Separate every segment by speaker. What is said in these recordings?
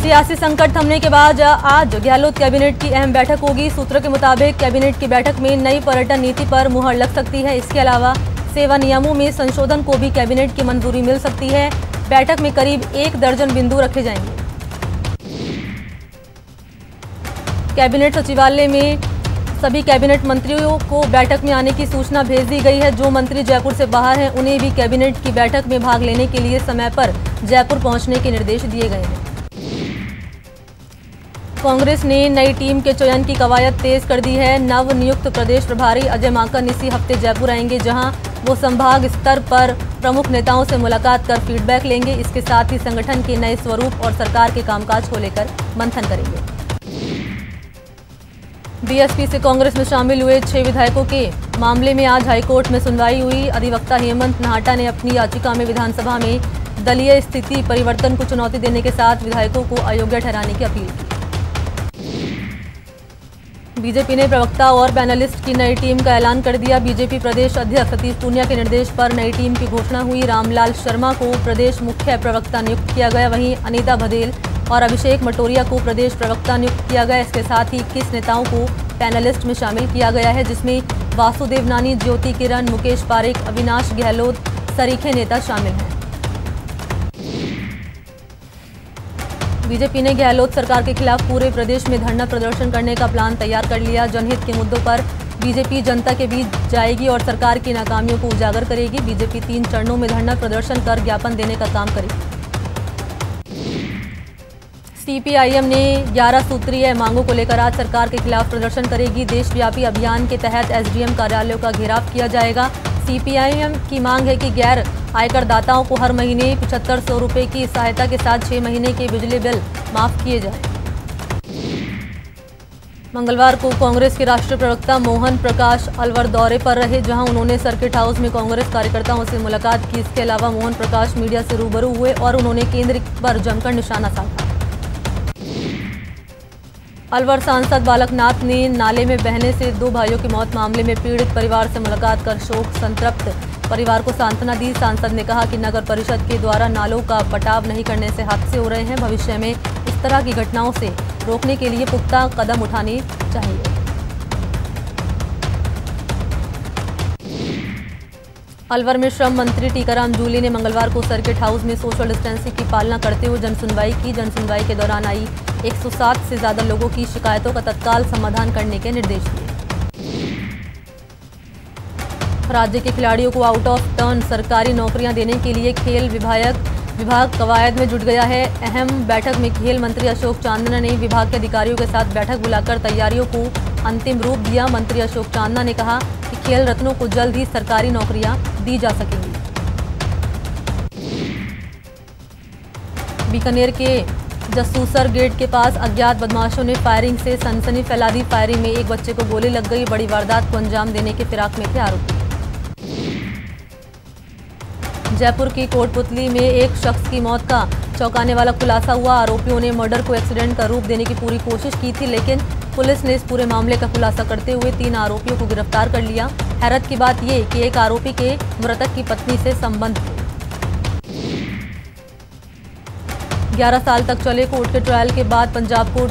Speaker 1: सियासी संकट थमने के बाद आज गहलोत कैबिनेट की अहम बैठक होगी। सूत्रों के मुताबिक कैबिनेट की बैठक में नई पर्यटन नीति पर मुहर लग सकती है। इसके अलावा सेवा नियमों में संशोधन को भी कैबिनेट की मंजूरी मिल सकती है। बैठक में करीब 1 दर्जन बिंदु रखे जाएंगे। कैबिनेट सचिवालय में सभी कैबिनेट मंत्रियों को बैठक में आने की सूचना भेज दी गई है। जो मंत्री जयपुर से बाहर हैं उन्हें भी कैबिनेट की बैठक में भाग लेने के लिए समय पर जयपुर पहुंचने के निर्देश दिए गए हैं। कांग्रेस ने नई टीम के चयन की कवायद तेज कर दी है। नव नियुक्त प्रदेश प्रभारी अजय माकन इसी हफ्ते जयपुर आएंगे, जहां वो संभाग स्तर पर प्रमुख नेताओं से मुलाकात कर फीडबैक लेंगे। इसके साथ ही संगठन के नए स्वरूप और सरकार के कामकाज को लेकर मंथन करेंगे। बीएसपी से कांग्रेस में शामिल हुए 6 विधायकों के मामले में आज हाईकोर्ट में सुनवाई हुई। अधिवक्ता हेमंत नाहटा ने अपनी याचिका में विधानसभा में दलीय स्थिति परिवर्तन को चुनौती देने के साथ विधायकों को अयोग्य ठहराने की अपील की। बीजेपी ने प्रवक्ता और पैनलिस्ट की नई टीम का ऐलान कर दिया। बीजेपी प्रदेश अध्यक्ष सतीश पूनिया के निर्देश पर नई टीम की घोषणा हुई। रामलाल शर्मा को प्रदेश मुख्य प्रवक्ता नियुक्त किया गया, वहीं अनीता बघेल और अभिषेक मटोरिया को प्रदेश प्रवक्ता नियुक्त किया गया। इसके साथ ही 21 नेताओं को पैनलिस्ट में शामिल किया गया है, जिसमें वासुदेव नानी, ज्योति किरण, मुकेश पारेख, अविनाश गहलोत सरीखे नेता शामिल हैं। बीजेपी ने गहलोत सरकार के खिलाफ पूरे प्रदेश में धरना प्रदर्शन करने का प्लान तैयार कर लिया। जनहित के मुद्दों पर बीजेपी जनता के बीच जाएगी और सरकार की नाकामियों को उजागर करेगी। बीजेपी 3 चरणों में धरना प्रदर्शन कर ज्ञापन देने का काम करेगी। सीपीआईएम ने 11 सूत्रीय मांगों को लेकर आज सरकार के खिलाफ प्रदर्शन करेगी। देशव्यापी अभियान के तहत एसडीएम कार्यालयों का घेराव किया जाएगा। सीपीआईएम की मांग है कि गैर आयकर दाताओं को हर महीने 7500 रुपये की सहायता के साथ 6 महीने के बिजली बिल माफ किए जाएं। मंगलवार को कांग्रेस के राष्ट्रीय प्रवक्ता मोहन प्रकाश अलवर दौरे पर रहे, जहां उन्होंने सर्किट हाउस में कांग्रेस कार्यकर्ताओं से मुलाकात की। इसके अलावा मोहन प्रकाश मीडिया से रूबरू हुए और उन्होंने केंद्र पर जमकर निशाना साधा। अलवर सांसद बालक नाथ ने नाले में बहने से 2 भाइयों की मौत मामले में पीड़ित परिवार से मुलाकात कर शोक संतप्त परिवार को सांत्वना दी। सांसद ने कहा कि नगर परिषद के द्वारा नालों का पटाव नहीं करने से हादसे हो रहे हैं। भविष्य में इस तरह की घटनाओं से रोकने के लिए पुख्ता कदम उठाने चाहिए। अलवर में श्रम मंत्री टीकाराम जूली ने मंगलवार को सर्किट हाउस में सोशल डिस्टेंसिंग की पालना करते हुए जनसुनवाई की। जनसुनवाई के दौरान आई 107 से ज्यादा लोगों की शिकायतों का तत्काल समाधान करने के निर्देश दिए। राज्य के खिलाड़ियों को आउट ऑफ टर्न सरकारी नौकरियां देने के लिए खेल विभाग कवायद में जुट गया है। अहम बैठक में खेल मंत्री अशोक चांदना ने विभाग के अधिकारियों के साथ बैठक बुलाकर तैयारियों को अंतिम रूप दिया। मंत्री अशोक चांदना ने कहा कि खेल रत्नों को जल्द ही सरकारी नौकरियां दी जा सकेंगी। बीकानेर के जसूसर गेट के पास अज्ञात बदमाशों ने फायरिंग से सनसनी फैला दी। फायरिंग में एक बच्चे को गोली लग गई। बड़ी वारदात को अंजाम देने के फिराक में थे आरोपी। जयपुर की कोटपुतली में एक शख्स की मौत का चौंकाने वाला खुलासा हुआ। आरोपियों ने मर्डर को एक्सीडेंट का रूप देने की पूरी कोशिश की थी, लेकिन पुलिस ने इस पूरे मामले का खुलासा करते हुए 3 आरोपियों को गिरफ्तार कर लिया। हैरत की बात यह कि एक आरोपी के मृतक की पत्नी से संबंध थे। 11 साल तक चले कोर्ट के ट्रायल के बाद पंजाब को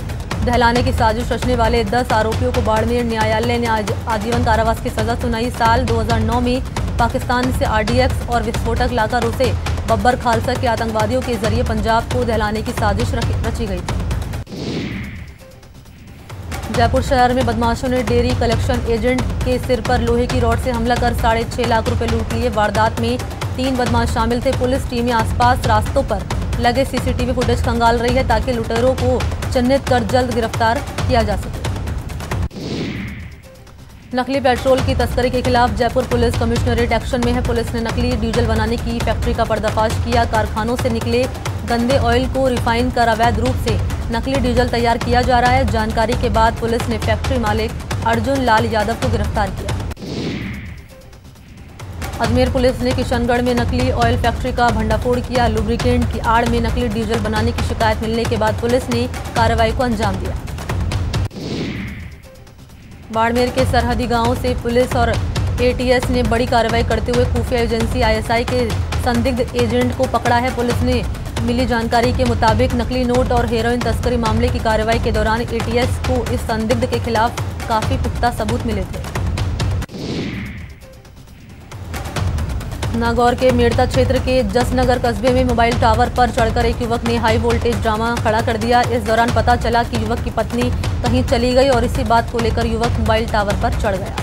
Speaker 1: दहलाने की साजिश रचने वाले 10 आरोपियों को बाड़मेर न्यायालय ने आजीवन कारावास की सजा सुनाई। साल 2009 में पाकिस्तान से आरडीएक्स और विस्फोटक लाकर उसे बब्बर खालसा के आतंकवादियों के जरिए पंजाब को दहलाने की साजिश रची गई थी। जयपुर शहर में बदमाशों ने डेयरी कलेक्शन एजेंट के सिर पर लोहे की रॉड से हमला कर 6.5 लाख रुपए लूट लिए। वारदात में 3 बदमाश शामिल थे। पुलिस टीमें आसपास रास्तों पर लगे सीसीटीवी फुटेज खंगाल रही है ताकि लुटेरों को चिन्हित कर जल्द गिरफ्तार किया जा सके। नकली पेट्रोल की तस्करी के खिलाफ जयपुर पुलिस कमिश्नरेट एक्शन में है। पुलिस ने नकली डीजल बनाने की फैक्ट्री का पर्दाफाश किया। कारखानों से निकले गंदे ऑयल को रिफाइन कर अवैध रूप से नकली डीजल तैयार किया जा रहा है। जानकारी के बाद पुलिस ने फैक्ट्री मालिक अर्जुन लाल यादव को गिरफ्तार किया। अजमेर पुलिस ने किशनगढ़ में नकली ऑयल फैक्ट्री का भंडाफोड़ किया। लुब्रिकेंट की आड़ में नकली डीजल बनाने की शिकायत मिलने के बाद पुलिस ने कार्रवाई को अंजाम दिया। बाड़मेर के सरहदी गांवों से पुलिस और एटीएस ने बड़ी कार्रवाई करते हुए खुफिया एजेंसी आईएसआई के संदिग्ध एजेंट को पकड़ा है। पुलिस ने मिली जानकारी के मुताबिक नकली नोट और हेरोइन तस्करी मामले की कार्रवाई के दौरान एटीएस को इस संदिग्ध के खिलाफ काफी पुख्ता सबूत मिले थे। नागौर के मेड़ता क्षेत्र के जसनगर कस्बे में मोबाइल टावर पर चढ़कर एक युवक ने हाई वोल्टेज ड्रामा खड़ा कर दिया। इस दौरान पता चला कि युवक की पत्नी कहीं चली गई और इसी बात को लेकर युवक मोबाइल टावर पर चढ़ गया।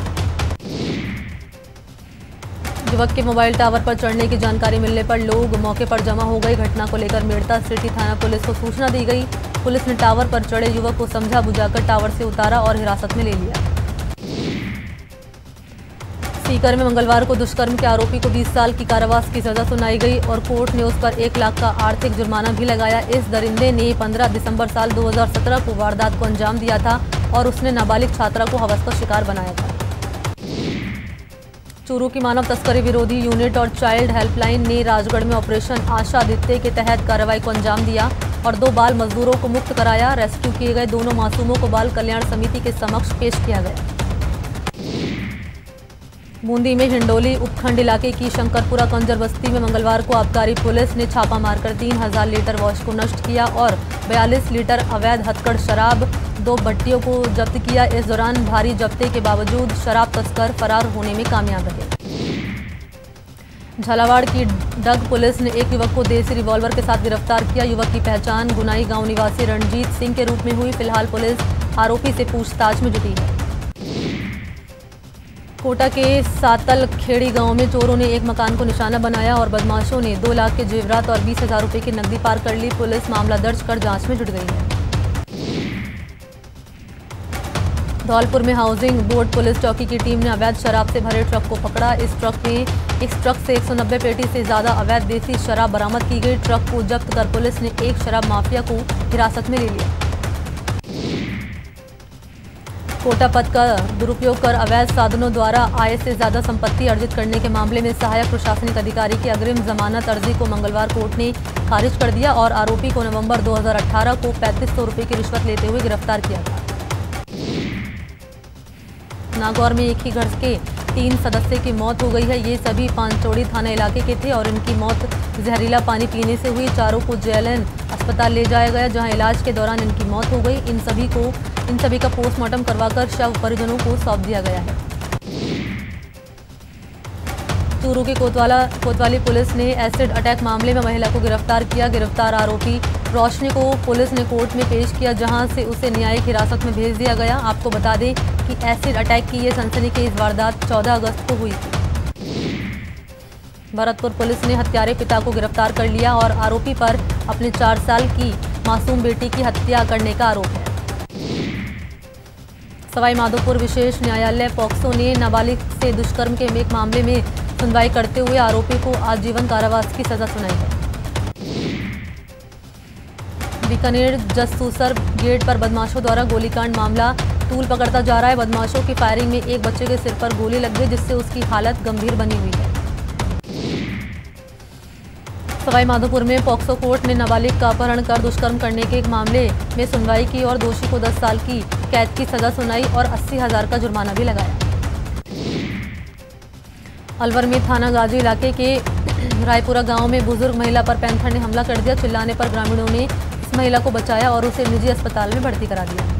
Speaker 1: युवक के मोबाइल टावर पर चढ़ने की जानकारी मिलने पर लोग मौके पर जमा हो गए। घटना को लेकर मेड़ता सिटी थाना पुलिस को सूचना दी गई। पुलिस ने टावर पर चढ़े युवक को समझा बुझाकर टावर से उतारा और हिरासत में ले लिया। सीकर में मंगलवार को दुष्कर्म के आरोपी को 20 साल की कारावास की सजा सुनाई गई और कोर्ट ने उस पर 1 लाख का आर्थिक जुर्माना भी लगाया। इस दरिंदे ने 15 दिसंबर साल 2017 को वारदात को अंजाम दिया था और उसने नाबालिग छात्रा को हवस का शिकार बनाया था। चूरू की मानव तस्करी विरोधी यूनिट और चाइल्ड हेल्पलाइन ने राजगढ़ में ऑपरेशन आशा आदित्य के तहत कार्रवाई को अंजाम दिया और 2 बाल मजदूरों को मुक्त कराया। रेस्क्यू किए गए दोनों मासूमों को बाल कल्याण समिति के समक्ष पेश किया गया। बूंदी में हिंडोली उपखंड इलाके की शंकरपुरा कंजर बस्ती में मंगलवार को आबकारी पुलिस ने छापा मारकर 3000 लीटर वॉश को नष्ट किया और 42 लीटर अवैध हथकढ़ शराब 2 भट्टियों को जब्त किया। इस दौरान भारी जब्ते के बावजूद शराब तस्कर फरार होने में कामयाब रहे। झालावाड़ की डग पुलिस ने एक युवक को देसी रिवॉल्वर के साथ गिरफ्तार किया। युवक की पहचान गुनाई गांव निवासी रणजीत सिंह के रूप में हुई। फिलहाल पुलिस आरोपी से पूछताछ में जुटी है। कोटा के सातल खेड़ी गांव में चोरों ने एक मकान को निशाना बनाया और बदमाशों ने 2 लाख के जेवरात और 20,000 रुपए की नकदी पार कर ली। पुलिस मामला दर्ज कर जांच में जुट गई है। धौलपुर में हाउसिंग बोर्ड पुलिस चौकी की टीम ने अवैध शराब से भरे ट्रक को पकड़ा। इस ट्रक से 190 पेटी से ज्यादा अवैध देसी शराब बरामद की गई। ट्रक को जब्त कर पुलिस ने एक शराब माफिया को हिरासत में ले लिया। कोटा पद का दुरुपयोग कर अवैध साधनों द्वारा आय से ज्यादा संपत्ति अर्जित करने के मामले में सहायक प्रशासनिक अधिकारी की अग्रिम जमानत अर्जी को मंगलवार कोर्ट ने खारिज कर दिया और आरोपी को नवंबर 2018 को 3500 रुपए की रिश्वत लेते हुए गिरफ्तार किया था। नागौर में एक ही घर के 3 सदस्य की मौत हो गई है। ये सभी पांचोड़ी थाना इलाके के थे और इनकी मौत जहरीला पानी पीने से हुई। चारों को जेएलएन अस्पताल ले जाया गया जहां इलाज के दौरान इनकी मौत हो गई। इन सभी का पोस्टमार्टम करवाकर शव परिजनों को सौंप दिया गया है। चूरू के कोतवाली पुलिस ने एसिड अटैक मामले में महिला को गिरफ्तार किया। गिरफ्तार आरोपी रोशनी को पुलिस ने कोर्ट में पेश किया जहां से उसे न्यायिक हिरासत में भेज दिया गया। आपको बता दें कि एसिड अटैक की ये सनसनीखेज वारदात 14 अगस्त को हुई थी। भरतपुर पुलिस ने हत्यारे पिता को गिरफ्तार कर लिया और आरोपी पर अपने 4 साल की मासूम बेटी की हत्या करने का आरोप है। सवाई माधोपुर विशेष न्यायालय पॉक्सो ने नाबालिग से दुष्कर्म के एक मामले में सुनवाई करते हुए आरोपी को आजीवन कारावास की सजा सुनाई है। बीकानेर जसूसर गेट पर बदमाशों द्वारा गोलीकांड मामला तूल पकड़ता जा रहा है। बदमाशों की फायरिंग में एक बच्चे के सिर पर गोली लग गई जिससे उसकी हालत गंभीर बनी हुई है। सवाई माधोपुर में पॉक्सो कोर्ट ने नाबालिग का अपहरण कर दुष्कर्म करने के एक मामले में सुनवाई की और दोषी को 10 साल की कैद की सजा सुनाई और 80,000 का जुर्माना भी लगाया। अलवर में थाना गाजी इलाके के रायपुरा गांव में बुजुर्ग महिला पर पैंथर ने हमला कर दिया। चिल्लाने पर ग्रामीणों ने इस महिला को बचाया और उसे निजी अस्पताल में भर्ती करा दिया।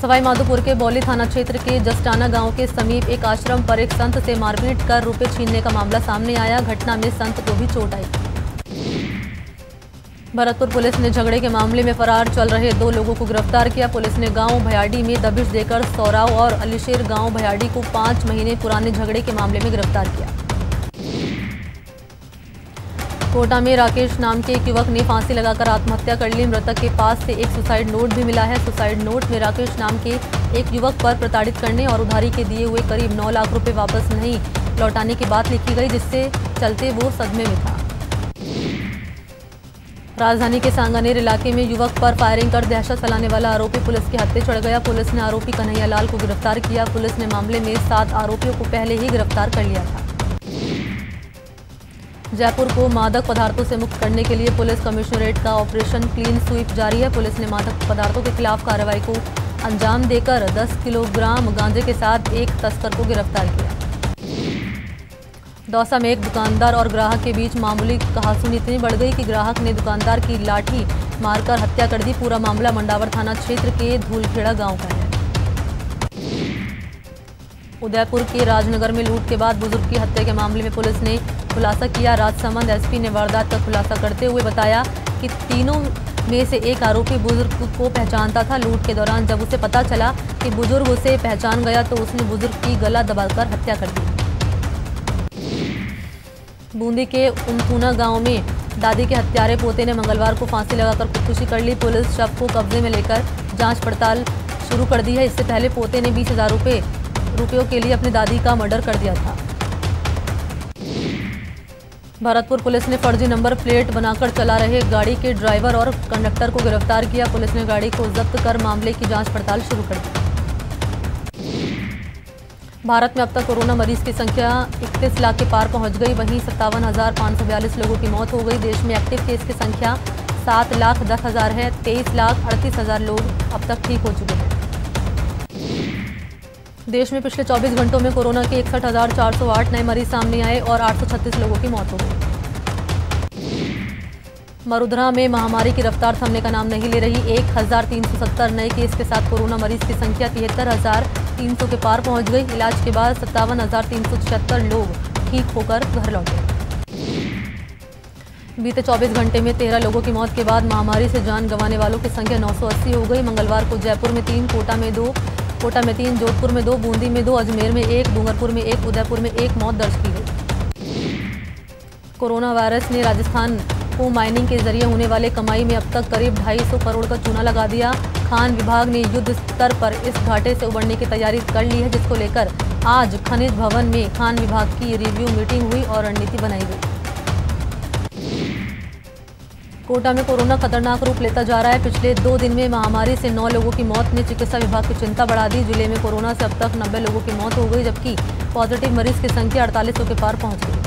Speaker 1: सवाई माधोपुर के बौली थाना क्षेत्र के जस्टाना गांव के समीप एक आश्रम पर एक संत से मारपीट कर रुपए छीनने का मामला सामने आया। घटना में संत को भी चोट आई। भरतपुर पुलिस ने झगड़े के मामले में फरार चल रहे 2 लोगों को गिरफ्तार किया। पुलिस ने गांव भयाडी में दबिश देकर सौराव और अलीशेर गांव भयाडी को 5 महीने पुराने झगड़े के मामले में गिरफ्तार किया। कोटा में राकेश नाम के एक युवक ने फांसी लगाकर आत्महत्या कर ली। मृतक के पास से एक सुसाइड नोट भी मिला है। सुसाइड नोट में राकेश नाम के एक युवक पर प्रताड़ित करने और उधारी के दिए हुए करीब 9 लाख रुपए वापस नहीं लौटाने की बात लिखी गई जिससे चलते वो सदमे में था। राजधानी के सांगानेर इलाके में युवक पर फायरिंग कर दहशत फैलाने वाला आरोपी पुलिस के हत्थे चढ़ गया। पुलिस ने आरोपी कन्हैया लाल को गिरफ्तार किया। पुलिस ने मामले में 7 आरोपियों को पहले ही गिरफ्तार कर लिया था। जयपुर को मादक पदार्थों से मुक्त करने के लिए पुलिस कमिश्नरेट का ऑपरेशन क्लीन स्वीप जारी है। पुलिस ने मादक पदार्थों के खिलाफ कार्रवाई को अंजाम देकर 10 किलोग्राम गांजे के साथ एक तस्कर को गिरफ्तार किया। दौसा में एक दुकानदार और ग्राहक के बीच मामूली कहासुनी इतनी बढ़ गई कि ग्राहक ने दुकानदार की लाठी मारकर हत्या कर दी। पूरा मामला मंडावर थाना क्षेत्र के धूलखेड़ा गांव का है। उदयपुर के राजनगर में लूट के बाद बुजुर्ग की हत्या के मामले में पुलिस ने खुलासा किया। राजसमंद एसपी ने वारदात का खुलासा करते हुए बताया कि तीनों में से एक आरोपी बुजुर्ग को पहचानता था। लूट के दौरान जब उसे पता चला कि बुजुर्ग उसे पहचान गया तो उसने बुजुर्ग की गला दबाकर हत्या कर दी। बूंदी के उमथुना गांव में दादी के हत्यारे पोते ने मंगलवार को फांसी लगाकर खुदकुशी कर ली। पुलिस शव को कब्जे में लेकर जांच पड़ताल शुरू कर दी है। इससे पहले पोते ने 20,000 रुपयों के लिए अपनी दादी का मर्डर कर दिया था। भरतपुर पुलिस ने फर्जी नंबर प्लेट बनाकर चला रहे गाड़ी के ड्राइवर और कंडक्टर को गिरफ्तार किया। पुलिस ने गाड़ी को जब्त कर मामले की जांच पड़ताल शुरू कर दी। भारत में अब तक कोरोना मरीज की संख्या 31 लाख के पार पहुंच गई। वहीं 57,542 लोगों की मौत हो गई। देश में एक्टिव केस की संख्या 7,10,000 है। 23,38,000 लोग अब तक ठीक हो चुके हैं। देश में पिछले 24 घंटों में कोरोना के 61,408 नए मरीज सामने आए और 836 लोगों की मौत हो गई। मरुधरा में महामारी की रफ्तार थमने का नाम नहीं ले रही। 1,370 नए केस के साथ कोरोना मरीज की संख्या 73,300 के पार पहुंच गई। इलाज के बाद 57,376 लोग ठीक होकर घर लौटे। बीते 24 घंटे में 13 लोगों की मौत के बाद महामारी से जान गंवाने वालों की संख्या 980 हो गई। मंगलवार को जयपुर में 3, कोटा में 3, जोधपुर में 2, बूंदी में 2, अजमेर में 1, डूंगरपुर में 1, उदयपुर में 1 मौत दर्ज की गई। कोरोना वायरस ने राजस्थान को माइनिंग के जरिए होने वाले कमाई में अब तक करीब 250 करोड़ का चूना लगा दिया। खान विभाग ने युद्ध स्तर पर इस घाटे से उबरने की तैयारी कर ली है, जिसको लेकर आज खनिज भवन में खान विभाग की रिव्यू मीटिंग हुई और रणनीति बनाई गई। कोटा में कोरोना खतरनाक रूप लेता जा रहा है। पिछले 2 दिन में महामारी से 9 लोगों की मौत ने चिकित्सा विभाग की चिंता बढ़ा दी। जिले में कोरोना से अब तक 90 लोगों की मौत हो गई, जबकि पॉजिटिव मरीज की संख्या 4800 के पार पहुंच गई।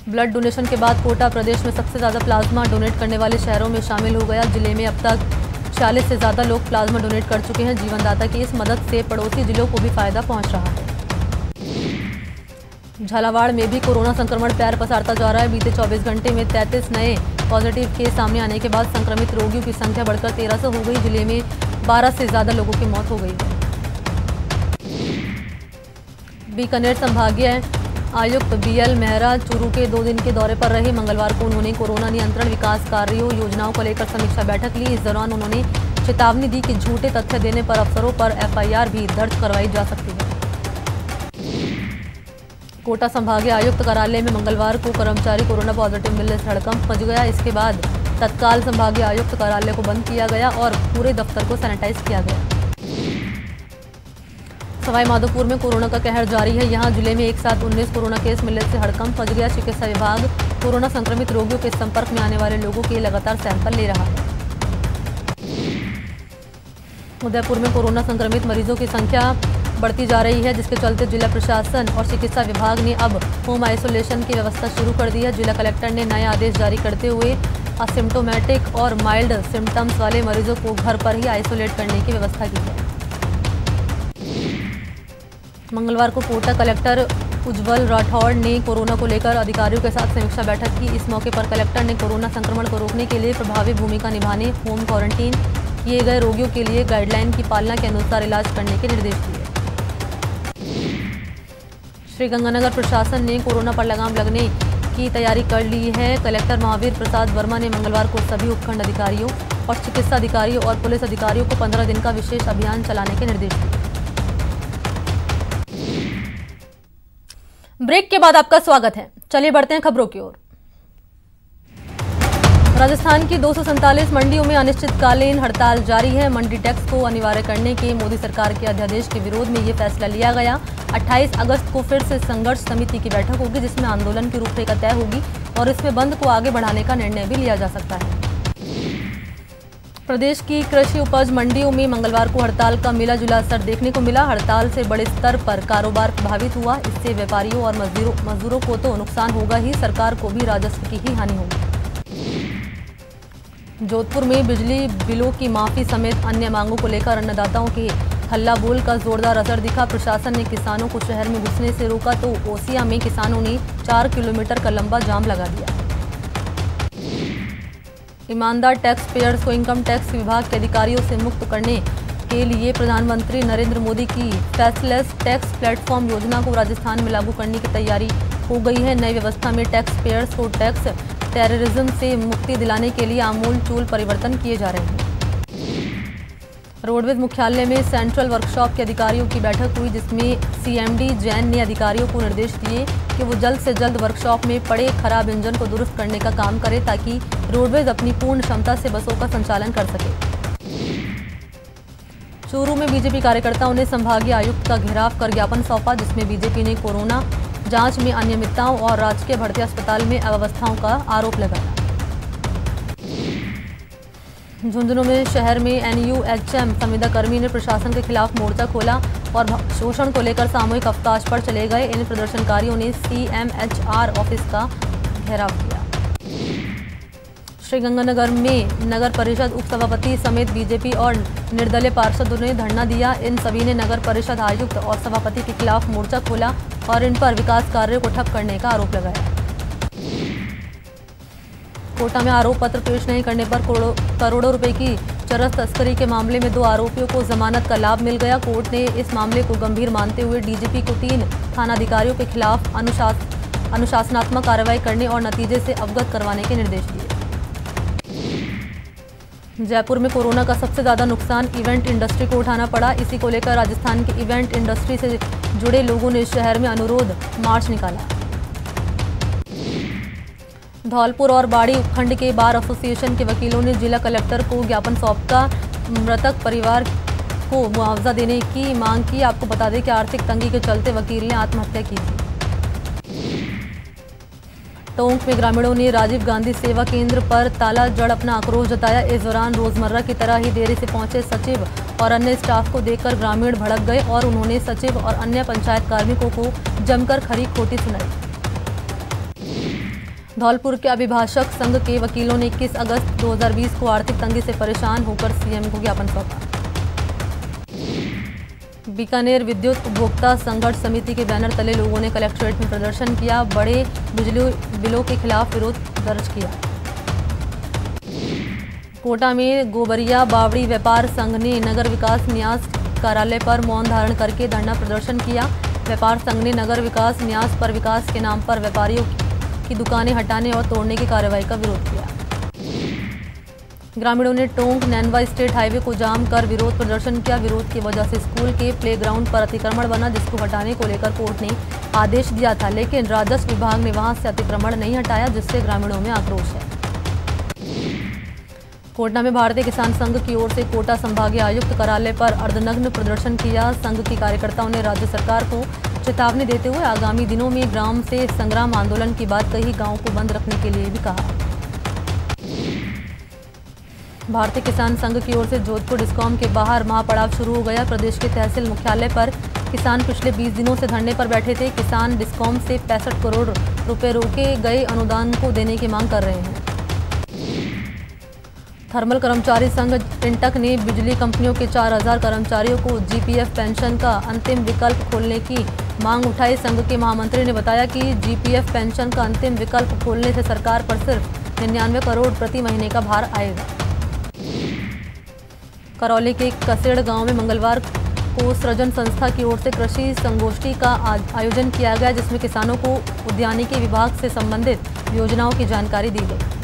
Speaker 1: ब्लड डोनेशन के बाद कोटा प्रदेश में सबसे ज्यादा प्लाज्मा डोनेट करने वाले शहरों में शामिल हो गया। जिले में अब तक 46 से ज्यादा लोग प्लाज्मा डोनेट कर चुके हैं। जीवनदाता की इस मदद से पड़ोसी जिलों को भी फायदा पहुंच रहा है। झालावाड़ में भी कोरोना संक्रमण पैर पसारता जा रहा है। बीते 24 घंटे में 33 नए पॉजिटिव केस सामने आने के बाद संक्रमित रोगियों की संख्या बढ़कर 1300 हो गई। जिले में 12 से ज्यादा लोगों की मौत हो गई है। बीकानेर संभागीय आयुक्त बीएल मेहरा चूरू के 2 दिन के दौरे पर रहे। मंगलवार को उन्होंने कोरोना नियंत्रण विकास कार्यों योजनाओं को लेकर समीक्षा बैठक ली। इस दौरान उन्होंने चेतावनी दी कि झूठे तथ्य देने पर अफसरों पर एफआईआर भी दर्ज करवाई जा सकती है। कोटा संभागीय आयुक्त कार्यालय में मंगलवार को कर्मचारी कोरोना पॉजिटिव मिलने से हड़कंप मच गया। इसके बाद तत्काल संभागीय आयुक्त कार्यालय को बंद किया गया और पूरे दफ्तर को सैनिटाइज किया गया। सवाई माधोपुर में कोरोना का कहर जारी है। यहां जिले में एक साथ 19 कोरोना केस मिलने से हड़कंप मच गया। चिकित्सा विभाग कोरोना संक्रमित रोगियों के संपर्क में आने वाले लोगों के लगातार सैंपल ले रहा है। उदयपुर में कोरोना संक्रमित मरीजों की संख्या बढ़ती जा रही है, जिसके चलते जिला प्रशासन और चिकित्सा विभाग ने अब होम आइसोलेशन की व्यवस्था शुरू कर दी है। जिला कलेक्टर ने नए आदेश जारी करते हुए असिम्प्टोमेटिक और माइल्ड सिम्टम्स वाले मरीजों को घर पर ही आइसोलेट करने की व्यवस्था की है। मंगलवार को कोटा कलेक्टर उज्जवल राठौड़ ने कोरोना को लेकर अधिकारियों के साथ समीक्षा बैठक की। इस मौके पर कलेक्टर ने कोरोना संक्रमण को रोकने के लिए प्रभावी भूमिका निभाने, होम क्वारंटीन किए गए रोगियों के लिए गाइडलाइन की पालना के अनुसार इलाज करने के निर्देश दिए। श्रीगंगानगर प्रशासन ने कोरोना पर लगाम लगने की तैयारी कर ली है। कलेक्टर महावीर प्रसाद वर्मा ने मंगलवार को सभी उपखंड अधिकारियों और चिकित्सा अधिकारियों और पुलिस अधिकारियों को 15 दिन का विशेष अभियान चलाने के निर्देश दिए। ब्रेक के बाद आपका स्वागत है। चलिए बढ़ते हैं खबरों की ओर। राजस्थान की 247 मंडियों में अनिश्चितकालीन हड़ताल जारी है। मंडी टैक्स को अनिवार्य करने के मोदी सरकार के अध्यादेश के विरोध में ये फैसला लिया गया। 28 अगस्त को फिर से संघर्ष समिति की बैठक होगी, जिसमें आंदोलन की रूपरेखा तय होगी और इसमें बंद को आगे बढ़ाने का निर्णय भी लिया जा सकता है। प्रदेश की कृषि उपज मंडियों में मंगलवार को हड़ताल का मिला जुला असर देखने को मिला। हड़ताल से बड़े स्तर पर कारोबार प्रभावित हुआ। इससे व्यापारियों और मजदूरों को तो नुकसान होगा ही, सरकार को भी राजस्व की ही हानि होगी। जोधपुर में बिजली बिलों की माफी समेत अन्य मांगों को लेकर अन्नदाताओं के हल्ला बोल का जोरदार असर दिखा। प्रशासन ने किसानों को शहर में घुसने से रोका तो ओसिया में किसानों ने 4 किलोमीटर का लंबा जाम लगा दिया। ईमानदार टैक्स पेयर्स को इनकम टैक्स विभाग के अधिकारियों से मुक्त करने के लिए प्रधानमंत्री नरेंद्र मोदी की फेसलेस टैक्स प्लेटफॉर्म योजना को राजस्थान में लागू करने की तैयारी हो गई है। नई व्यवस्था में टैक्स पेयर्स को टैक्स टेररिज्म से मुक्ति दिलाने के लिए आमूल-चूल परिवर्तन किए जा रहे हैं। रोडवेज मुख्यालय में सेंट्रल वर्कशॉप के अधिकारियों की बैठक हुई, जिसमें सीएमडी जैन ने अधिकारियों को निर्देश दिए कि वो जल्द से जल्द वर्कशॉप में पड़े खराब इंजन को दुरुस्त करने का काम करे ताकि रोडवेज अपनी पूर्ण क्षमता से बसों का संचालन कर सके। चूरू में बीजेपी कार्यकर्ताओं ने संभागीय आयुक्त का घेराव कर ज्ञापन सौंपा, जिसमें बीजेपी ने कोरोना जांच में अनियमितताओं और राजकीय भर्ती अस्पताल में अव्यवस्थाओं का आरोप लगाया। झुंझुनू में शहर में एनयूएचएम संविदा कर्मी ने प्रशासन के खिलाफ मोर्चा खोला और शोषण को लेकर सामूहिक अवकाश पर चले गए। इन प्रदर्शनकारियों ने सीएमएचआर ऑफिस का घेराव किया। श्रीगंगानगर में नगर परिषद उपसभापति समेत बीजेपी और निर्दलीय पार्षदों ने धरना दिया। इन सभी ने नगर परिषद आयुक्त और सभापति के खिलाफ मोर्चा खोला और इन पर विकास कार्यों को ठप करने का आरोप लगाया। कोटा में आरोप पत्र पेश नहीं करने पर करोड़ों रुपए की चरस तस्करी के मामले में 2 आरोपियों को जमानत का लाभ मिल गया। कोर्ट ने इस मामले को गंभीर मानते हुए डीजीपी को 3 थानाधिकारियों के खिलाफ अनुशासनात्मक कार्रवाई करने और नतीजे से अवगत करवाने के निर्देश दिए। जयपुर में कोरोना का सबसे ज्यादा नुकसान इवेंट इंडस्ट्री को उठाना पड़ा। इसी को लेकर राजस्थान के इवेंट इंडस्ट्री से जुड़े लोगों ने शहर में अनुरोध मार्च निकाला। धौलपुर और बाड़ी उपखंड के बार एसोसिएशन के वकीलों ने जिला कलेक्टर को ज्ञापन सौंपकर मृतक परिवार को मुआवजा देने की मांग की। आपको बता दें कि आर्थिक तंगी के चलते वकील ने आत्महत्या की थी। टोंक में ग्रामीणों ने राजीव गांधी सेवा केंद्र पर ताला जड़ अपना आक्रोश जताया। इस दौरान रोजमर्रा की तरह ही देरी से पहुंचे सचिव और अन्य स्टाफ को देखकर ग्रामीण भड़क गए और उन्होंने सचिव और अन्य पंचायत कार्मिकों को जमकर खरी खोटी सुनाई। धौलपुर के अभिभाषक संघ के वकीलों ने 21 अगस्त 2020 को आर्थिक तंगी से परेशान होकर सीएम को ज्ञापन सौंपा। बीकानेर विद्युत उपभोक्ता संघर्ष समिति के बैनर तले लोगों ने कलेक्ट्रेट में प्रदर्शन किया। बड़े बिजली बिलों के खिलाफ विरोध दर्ज किया। कोटा में गोबरिया बावड़ी व्यापार संघ ने नगर विकास न्यास कार्यालय पर मौन धारण करके धरना प्रदर्शन किया। व्यापार संघ ने नगर विकास न्यास पर विकास के नाम पर व्यापारियों की दुकानें हटाने और तोड़ने की कार्रवाई का विरोध किया। ग्रामीणों ने टोंक नैनवा स्टेट हाईवे को जाम कर विरोध प्रदर्शन किया। विरोध की वजह से स्कूल के प्लेग्राउंड पर अतिक्रमण बना, जिसको हटाने को लेकर कोर्ट ने आदेश दिया था, लेकिन राजस्व विभाग ने वहां से अतिक्रमण नहीं हटाया, जिससे ग्रामीणों में आक्रोश है। कोटा में भारतीय किसान संघ की ओर से कोटा संभागीय आयुक्त कार्यालय पर अर्धनग्न प्रदर्शन किया। संघ के कार्यकर्ताओं ने राज्य सरकार को चेतावनी देते हुए आगामी दिनों में ग्राम से संग्राम आंदोलन की बात कही। गांव को बंद रखने के लिए भी कहा। भारतीय किसान संघ की ओर से जोधपुर डिस्कॉम के बाहर महापड़ाव शुरू हो गया। प्रदेश के तहसील मुख्यालय पर किसान पिछले 20 दिनों से धरने पर बैठे थे। किसान डिस्कॉम से 65 करोड़ रुपए रोके गए अनुदान को देने की मांग कर रहे हैं। थर्मल कर्मचारी संघ इंटक ने बिजली कंपनियों के 4000 कर्मचारियों को जीपीएफ पेंशन का अंतिम विकल्प खोलने की मांग उठाई। संघ के महामंत्री ने बताया कि जीपीएफ पेंशन का अंतिम विकल्प खोलने से सरकार पर सिर्फ 99 करोड़ प्रति महीने का भार आएगा। करौली के कसेड़ गांव में मंगलवार को सृजन संस्था की ओर से कृषि संगोष्ठी का आयोजन किया गया, जिसमें किसानों को उद्यानिकी विभाग से संबंधित योजनाओं की जानकारी दी गई।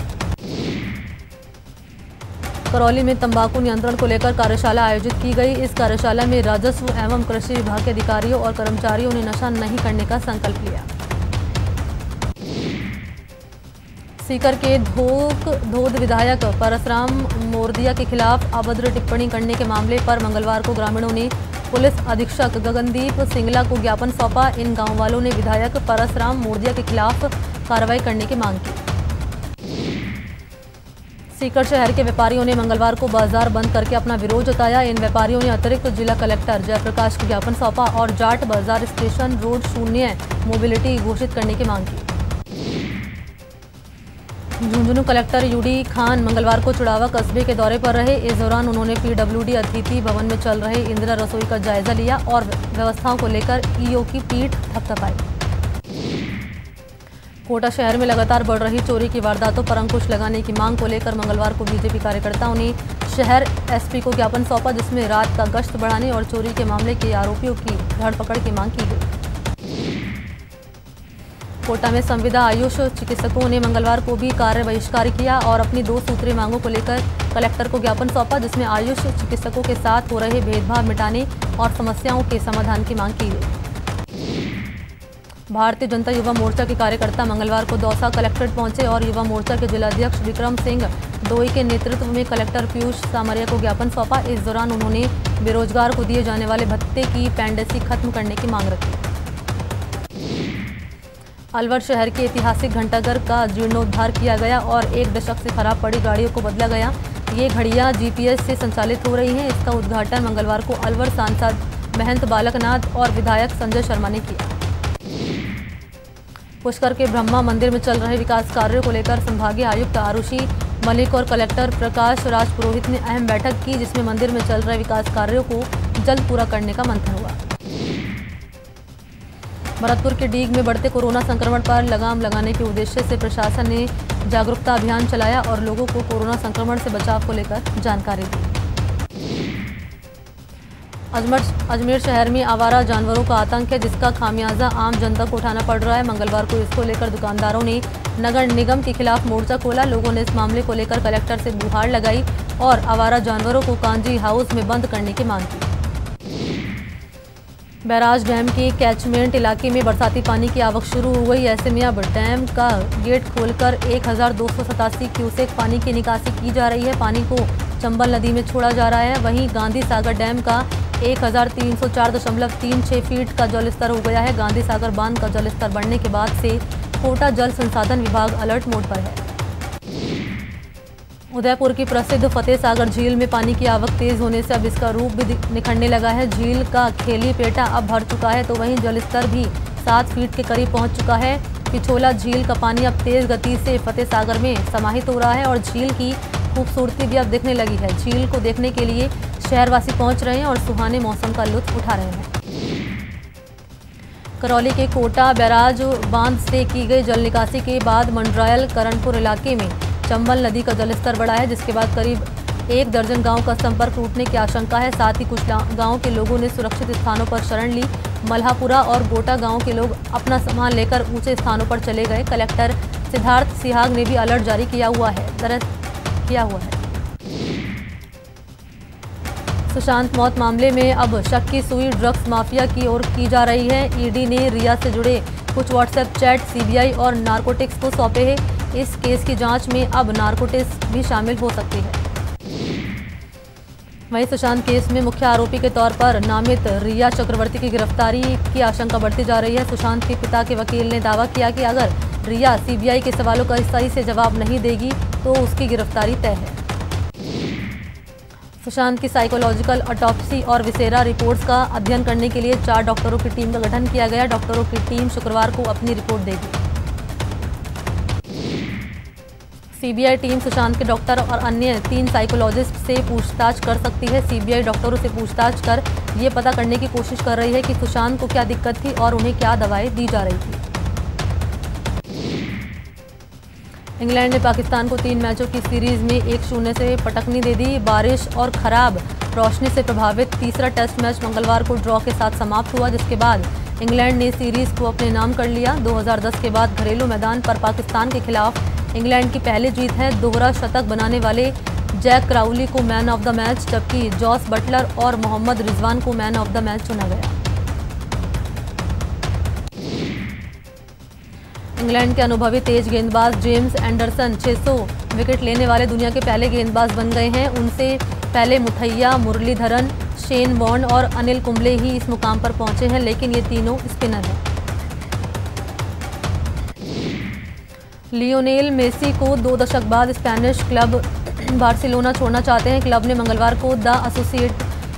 Speaker 1: करौली में तंबाकू नियंत्रण को लेकर कार्यशाला आयोजित की गई। इस कार्यशाला में राजस्व एवं कृषि विभाग के अधिकारियों और कर्मचारियों ने नशा नहीं करने का संकल्प लिया। सीकर के धोद विधायक परसराम मोरदिया के खिलाफ अभद्र टिप्पणी करने के मामले पर मंगलवार को ग्रामीणों ने पुलिस अधीक्षक गगनदीप सिंगला को ज्ञापन सौंपा। इन गांव वालों ने विधायक परसराम मोरदिया के खिलाफ कार्रवाई करने की मांग की। सीकर शहर के व्यापारियों ने मंगलवार को बाजार बंद करके अपना विरोध जताया। इन व्यापारियों ने अतिरिक्त जिला कलेक्टर जयप्रकाश को ज्ञापन सौंपा और जाट बाजार स्टेशन रोड शून्य मोबिलिटी घोषित करने की मांग की। झुंझुनू कलेक्टर यूडी खान मंगलवार को चुड़ावा कस्बे के दौरे पर रहे। इस दौरान उन्होंने पीडब्ल्यूडी अतिथि भवन में चल रहे इंदिरा रसोई का जायजा लिया और व्यवस्थाओं को लेकर ईओ की पीठ थपथपाई। कोटा शहर में लगातार बढ़ रही चोरी की वारदातों पर अंकुश लगाने की मांग को लेकर मंगलवार को बीजेपी कार्यकर्ताओं ने शहर एसपी को ज्ञापन सौंपा, जिसमें रात का गश्त बढ़ाने और चोरी के मामले के आरोपियों की धरपकड़ की मांग की गई। कोटा में संविदा आयुष चिकित्सकों ने मंगलवार को भी कार्य बहिष्कार किया और अपनी 2 सूत्रीय मांगों को लेकर कलेक्टर को ज्ञापन सौंपा, जिसमें आयुष चिकित्सकों के साथ हो रहे भेदभाव मिटाने और समस्याओं के समाधान की मांग की गई। भारतीय जनता युवा मोर्चा के कार्यकर्ता मंगलवार को दौसा कलेक्ट्रेट पहुंचे और युवा मोर्चा के जिलाध्यक्ष विक्रम सिंह डोई के नेतृत्व में कलेक्टर पीयूष सामरिया को ज्ञापन सौंपा। इस दौरान उन्होंने बेरोजगार को दिए जाने वाले भत्ते की पेंडेसी खत्म करने की मांग रखी। अलवर शहर के ऐतिहासिक घंटाघर का जीर्णोद्धार किया गया और 1 दशक से खराब पड़ी गाड़ियों को बदला गया। ये घड़ियां जीपीएस से संचालित हो रही हैं। इसका उद्घाटन मंगलवार को अलवर सांसद महंत बालकनाथ और विधायक संजय शर्मा ने किया। पुष्कर के ब्रह्मा मंदिर में चल रहे विकास कार्यों को लेकर संभागीय आयुक्त आरुषि मलिक और कलेक्टर प्रकाश राज पुरोहित ने अहम बैठक की, जिसमें मंदिर में चल रहे विकास कार्यों को जल्द पूरा करने का मंथन हुआ। भरतपुर के डीग में बढ़ते कोरोना संक्रमण पर लगाम लगाने के उद्देश्य से प्रशासन ने जागरूकता अभियान चलाया और लोगों को कोरोना संक्रमण से बचाव को लेकर जानकारी दी। अजमेर शहर में आवारा जानवरों का आतंक है, जिसका खामियाजा आम जनता को उठाना पड़ रहा है। मंगलवार को इसको लेकर दुकानदारों ने नगर निगम के खिलाफ मोर्चा खोला। लोगों ने इस मामले को लेकर कलेक्टर से गुहार लगाई और आवारा जानवरों को कांजी हाउस में बंद करने की मांग की। बैराज डैम के कैचमेंट इलाके में बरसाती पानी की आवक शुरू हो गई। ऐसे में अब डैम का गेट खोलकर 1287 क्यूसेक पानी की निकासी की जा रही है। पानी को चंबल नदी में छोड़ा जा रहा है। वहीं गांधी सागर डैम का 1304.36 फीट का जलस्तर हो गया है। गांधी सागर बांध का जलस्तर बढ़ने के बाद से कोटा जल संसाधन विभाग अलर्ट मोड पर है। उदयपुर की प्रसिद्ध फतेह सागर झील में पानी की आवक तेज होने से अब इसका रूप भी निखरने लगा है। झील का खेली पेटा अब भर चुका है, तो वहीं जलस्तर भी 7 फीट के करीब पहुंच चुका है। पिछोला झील का पानी अब तेज गति से फतेह सागर में समाहित हो रहा है और झील की खूबसूरती भी अब दिखने लगी है। झील को देखने के लिए शहरवासी पहुंच रहे हैं और सुहाने मौसम का लुत्फ उठा रहे हैं। करौली के कोटा बैराज बांध से की गई जल निकासी के बाद मंडरायल करणपुर इलाके में चंबल नदी का जलस्तर बढ़ा है, जिसके बाद करीब 1 दर्जन गांव का संपर्क टूटने की आशंका है। साथ ही कुछ गांवों के लोगों ने सुरक्षित स्थानों पर शरण ली। मल्हापुरा और गोटा गांव के लोग अपना सामान लेकर ऊंचे स्थानों पर चले गए। कलेक्टर सिद्धार्थ सिहाग ने भी अलर्ट जारी किया हुआ है। सुशांत मौत मामले में अब शक की सुई ड्रग्स माफिया की ओर की जा रही है। ईडी ने रिया से जुड़े कुछ व्हाट्सएप चैट सीबीआई और नारकोटिक्स को सौंपे हैं। इस केस की जांच में अब नारकोटिक्स भी शामिल हो सकती है। वहीं सुशांत केस में मुख्य आरोपी के तौर पर नामित रिया चक्रवर्ती की गिरफ्तारी की आशंका बढ़ती जा रही है। सुशांत के पिता के वकील ने दावा किया कि अगर रिया सीबीआई के सवालों का सही से जवाब नहीं देगी तो उसकी गिरफ्तारी तय है। सुशांत की साइकोलॉजिकल ऑटोप्सी और विसेरा रिपोर्ट्स का अध्ययन करने के लिए 4 डॉक्टरों की टीम का गठन किया गया। डॉक्टरों की टीम शुक्रवार को अपनी रिपोर्ट देगी। सीबीआई टीम सुशांत के डॉक्टर और अन्य 3 साइकोलॉजिस्ट से पूछताछ कर सकती है। सीबीआई डॉक्टरों से पूछताछ कर ये पता करने की कोशिश कर रही है कि सुशांत को क्या दिक्कत थी और उन्हें क्या दवाएं दी जा रही थी। इंग्लैंड ने पाकिस्तान को 3 मैचों की सीरीज में 1-0 से पटकनी दे दी। बारिश और खराब रोशनी से प्रभावित तीसरा टेस्ट मैच मंगलवार को ड्रॉ के साथ समाप्त हुआ, जिसके बाद इंग्लैंड ने सीरीज को अपने नाम कर लिया। 2010 के बाद घरेलू मैदान पर पाकिस्तान के खिलाफ इंग्लैंड की पहली जीत है। दोहरा शतक बनाने वाले जैक क्राउली को मैन ऑफ द मैच, जबकि जॉस बटलर और मोहम्मद रिजवान को मैन ऑफ द मैच चुना गया। इंग्लैंड के अनुभवी तेज गेंदबाज जेम्स एंडरसन 600 विकेट लेने वाले दुनिया के पहले गेंदबाज बन गए हैं। उनसे पहले मुथैया, मुरलीधरन, शेन वॉर्न और अनिल कुंबले ही इस मुकाम पर पहुंचे हैं, लेकिन ये तीनों स्पिनर हैं। लियोनेल मेसी को 2 दशक बाद स्पेनिश क्लब बार्सिलोना छोड़ना चाहते हैं। क्लब ने मंगलवार को द एसोसिएटेड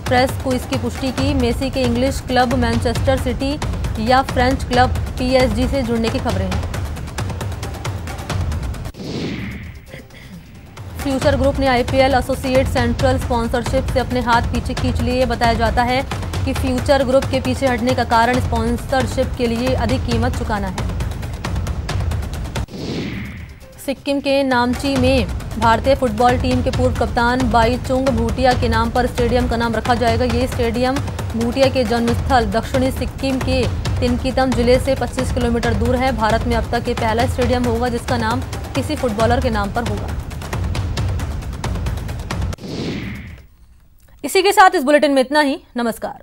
Speaker 1: प्रेस को इसकी पुष्टि की। मेसी के इंग्लिश क्लब मैनचेस्टर सिटी या फ्रेंच क्लब पीएसजी से जुड़ने की खबरें हैं। फ्यूचर ग्रुप ने आईपीएल एसोसिएट सेंट्रल स्पॉन्सरशिप से अपने हाथ पीछे खींच लिए। बताया जाता है कि फ्यूचर ग्रुप के पीछे हटने का कारण स्पॉन्सरशिप के लिए अधिक कीमत चुकाना है। सिक्किम के नामची में भारतीय फुटबॉल टीम के पूर्व कप्तान बाईचुंग भूटिया के नाम पर स्टेडियम का नाम रखा जाएगा। ये स्टेडियम भूटिया के जन्मस्थल दक्षिणी सिक्किम के तिनकीतम जिले से 25 किलोमीटर दूर है। भारत में अब तक ये पहला स्टेडियम होगा जिसका नाम किसी फुटबॉलर के नाम पर होगा। इसी के साथ इस बुलेटिन में इतना ही। नमस्कार।